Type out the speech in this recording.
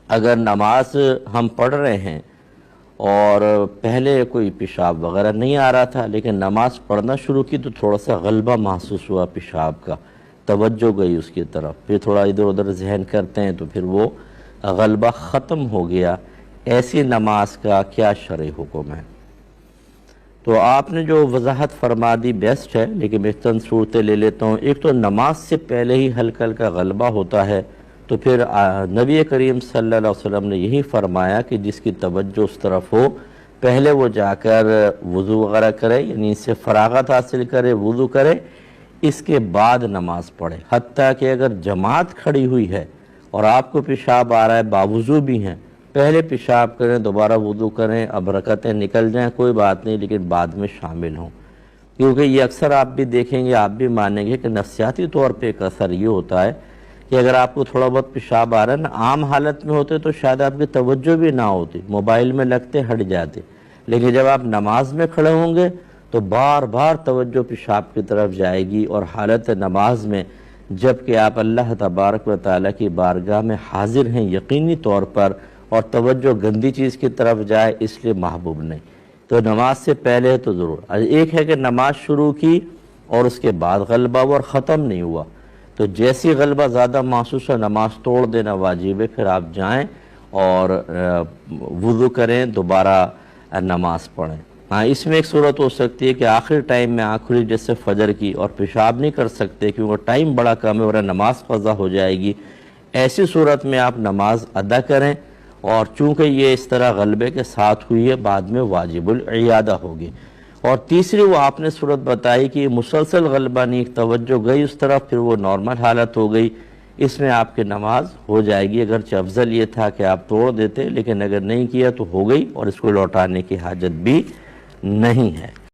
اگر نماز ہم پڑھ رہے ہیں اور پہلے کوئی پیشاب وغیرہ نہیں آ رہا تھا، لیکن نماز پڑھنا شروع کی تو تھوڑا سا غلبہ محسوس ہوا پیشاب کا، توجہ گئی اس کی طرف، پھر تھوڑا ادھر ادھر ذہن کرتے ہیں تو پھر وہ غلبہ ختم ہو گیا، ایسی نماز کا کیا شرعی حکم ہے؟ تو آپ نے جو وضاحت فرما دی بیسٹ ہے، لیکن میں چند صورتیں لے لیتا ہوں۔ ایک تو نماز سے پہلے ہی ہلکا ہلکا غلبہ ہوتا ہے، تو پھر نبی کریم صلی اللہ علیہ وسلم نے یہی فرمایا کہ جس کی توجہ اس طرف ہو، پہلے وہ جا کر وضو وغیرہ کرے، یعنی اس سے فراغت حاصل کرے، وضو کرے، اس کے بعد نماز پڑھے۔ حتیٰ کہ اگر جماعت کھڑی ہوئی ہے اور آپ کو پیشاب آ رہا ہے، باوضو بھی ہیں، پہلے پیشاب کریں، دوبارہ وضو کریں، اب رکعتیں نکل جائیں کوئی بات نہیں، لیکن بعد میں شامل ہوں، کیونکہ یہ اکثر آپ بھی دیکھیں گے، آپ بھی مانیں گے کہ نفسیاتی طور پہ ایک اثر یہ ہوتا ہے کہ اگر آپ کو تھوڑا بہت پیشاب آ رہا ہے نا، عام حالت میں ہوتے تو شاید آپ کی توجہ بھی نہ ہوتی، موبائل میں لگتے ہٹ جاتے، لیکن جب آپ نماز میں کھڑے ہوں گے تو بار بار توجہ پیشاب کی طرف جائے گی، اور حالت نماز میں جبکہ آپ اللہ تبارک و تعالیٰ کی بارگاہ میں حاضر ہیں یقینی طور پر، اور توجہ گندی چیز کی طرف جائے اس لیے محبوب نہیں۔ تو نماز سے پہلے تو ضرور، ایک ہے کہ نماز شروع کی اور اس کے بعد غلبہ ہوا اور ختم نہیں ہوا، تو جیسی غلبہ زیادہ محسوس ہے نماز توڑ دینا واجب ہے، پھر آپ جائیں اور وضو کریں، دوبارہ نماز پڑھیں۔ ہاں، اس میں ایک صورت ہو سکتی ہے کہ آخر ٹائم میں آنکھ کھلی جیسے فجر کی، اور پیشاب نہیں کر سکتے کیونکہ ٹائم بڑا کم ہے اور نماز قضا ہو جائے گی، ایسی صورت میں آپ نماز ادا کریں، اور چونکہ یہ اس طرح غلبے کے ساتھ ہوئی ہے بعد میں واجب العیادہ ہوگی۔ اور تیسری وہ آپ نے صورت بتائی کہ مسلسل غلبہ نہیں، توجہ گئی اس طرف، پھر وہ نارمل حالت ہو گئی، اس میں آپ کی نماز ہو جائے گی، اگرچہ افضل یہ تھا کہ آپ توڑ دیتے، لیکن اگر نہیں کیا تو ہو گئی، اور اس کو لوٹانے کی حاجت بھی نہیں ہے۔